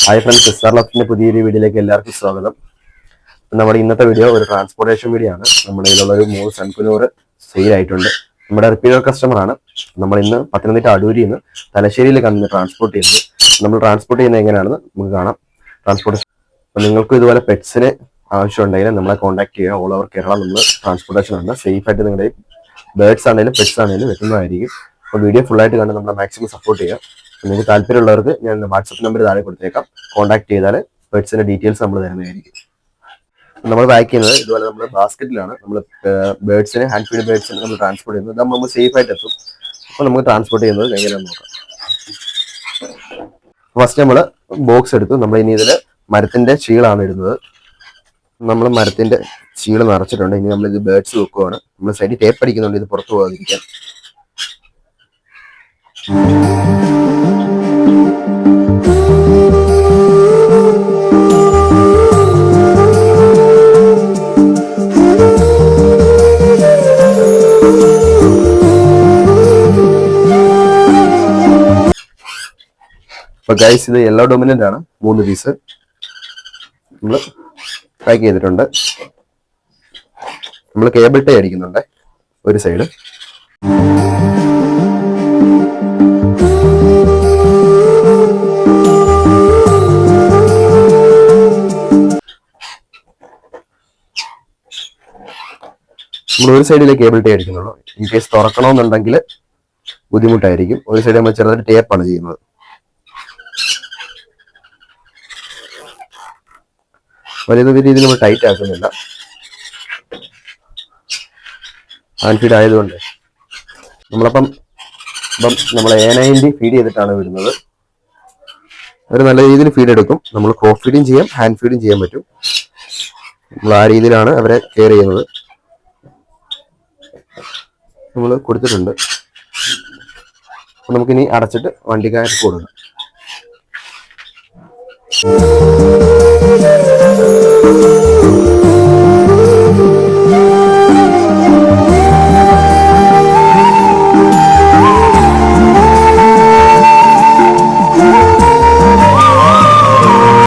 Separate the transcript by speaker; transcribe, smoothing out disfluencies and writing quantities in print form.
Speaker 1: Hi friends, SR ലോഫ്റ്റിന്റെ പുതിയൊരു വീഡിയോയിലേക്ക് എല്ലാവർക്കും സ്വാഗതം. നമ്മുടെ ഇന്നത്തെ വീഡിയോ ഒരു ട്രാൻസ്പോർട്ടേഷൻ വീഡിയോ ആണ്. നമ്മുടെ ഇതിലുള്ള ഒരു 3 സൺകുനൂർ സെയിൽ ആയിട്ടുണ്ട്. നമ്മുടെ റിപ്പീറ്റർ കസ്റ്റമർ ആണ്. നമ്മൾ ഇന്ന് പത്തനംതിട്ട അടൂരിൽ നിന്ന് തലശ്ശേരിയിലേക്കാണ് ട്രാൻസ്പോർട്ട് ചെയ്യുന്നത്. നമ്മൾ ട്രാൻസ്പോർട്ട് ചെയ്യുന്നത് എങ്ങനെയാണെന്ന് നമുക്ക് കാണാം. ട്രാൻസ്പോർട്ടേഷൻ അപ്പോൾ നിങ്ങൾക്കും ഇതുപോലെ പെറ്റ്സിന് ആവശ്യമുണ്ടെങ്കിൽ നമ്മളെ കോൺടാക്ട് ചെയ്യുക. ഓൾ ഓവർ കേരള നമ്മൾ ട്രാൻസ്പോർട്ടേഷൻ ആണ്. സേഫ് ആയിട്ട് നിങ്ങളുടെ ബേർഡ്സ് ആണെങ്കിലും പെറ്റ്സ് ആണെങ്കിലും എത്തുന്നതായിരിക്കും. അപ്പോൾ വീഡിയോ ഫുള്ളായിട്ട് കണ്ട് നമ്മളെ മാക്സിമം സപ്പോർട്ട് ചെയ്യുക. നിങ്ങൾക്ക് താല്പര്യമുള്ളവർക്ക് ഞാൻ വാട്സപ്പ് നമ്പർ താഴെ കൊടുത്തേക്കാം. കോൺടാക്ട് ചെയ്താൽ പെറ്റ്സിന്റെ ഡീറ്റെയിൽസ് നമ്മൾ തരുന്നതായിരിക്കും. നമ്മൾ പാക്ക് ചെയ്യുന്നത് ഇതുപോലെ നമ്മൾ ബാസ്ക്കറ്റിലാണ്. നമ്മൾ ബേർഡ്സിനെ ഹാൻഡ് ഫീഡ് ബേർഡ്സിനെ നമ്മൾ ട്രാൻസ്പോർട്ട് ചെയ്യുന്നത്. ഇതാകുമ്പോൾ നമ്മൾ സേഫ് ആയിട്ട് എത്തും. അപ്പോൾ നമുക്ക് ട്രാൻസ്പോർട്ട് ചെയ്യുന്നത് എങ്ങനെയാണെന്ന് നോക്കാം. ഫസ്റ്റ് നമ്മൾ ബോക്സ് എടുത്തു. നമ്മൾ ഇനി ഇതിൽ മരത്തിന്റെ ചീളാണ് ഇടുന്നത്. നമ്മൾ മരത്തിന്റെ ചീള് നിറച്ചിട്ടുണ്ട്. ഇനി നമ്മൾ ഇത് ബേർഡ്സ് വെക്കുവാണ്. നമ്മൾ സൈഡിൽ ടേപ്പ് അടിക്കുന്നുണ്ട് ഇത് പുറത്തു പോകാതിരിക്കാൻ. അപ്പൊ ഗൈസ്, ഇത് യെല്ലോ ഡൊമിനന്റ് ആണ്. 3 പീസ് നമ്മൾ പാക്ക് ചെയ്തിട്ടുണ്ട്. നമ്മൾ കേബിൾ ടൈ അടിക്കുന്നുണ്ട് ഒരു സൈഡ്. നമ്മൾ ഒരു സൈഡിലെ കേബിൾ ടൈ അടിക്കുന്നുള്ളൂ. ഇൻ കേസ് തുറക്കണമെന്നുണ്ടെങ്കിൽ ബുദ്ധിമുട്ടായിരിക്കും. ഒരു സൈഡ് നമ്മൾ ചെറുതായിട്ട് ടേപ്പാണ് ചെയ്യുന്നത്. വലിയ രീതിയിൽ നമ്മൾ ടൈറ്റ് ആക്കുന്നില്ല. ഹാൻഡ് ഫീഡ് ആയതുകൊണ്ട് നമ്മളപ്പം നമ്മൾ A90 ഫീഡ് ചെയ്തിട്ടാണ് വിടുന്നത്. ഒരു നല്ല രീതിയിൽ ഫീഡ് എടുക്കും. നമ്മൾ ക്രോപ്പ് ഫീഡിങ് ചെയ്യാം, ഹാൻഡ് ഫീഡിങ് ചെയ്യാൻ പറ്റും. നമ്മൾ ആ രീതിയിലാണ് അവരെ കെയർ ചെയ്യുന്നത്. നമ്മൾ കൊടുത്തിട്ടുണ്ട്. നമുക്കിനി അടച്ചിട്ട് വണ്ടിക്കാർക്ക് കൊടുക്കാം.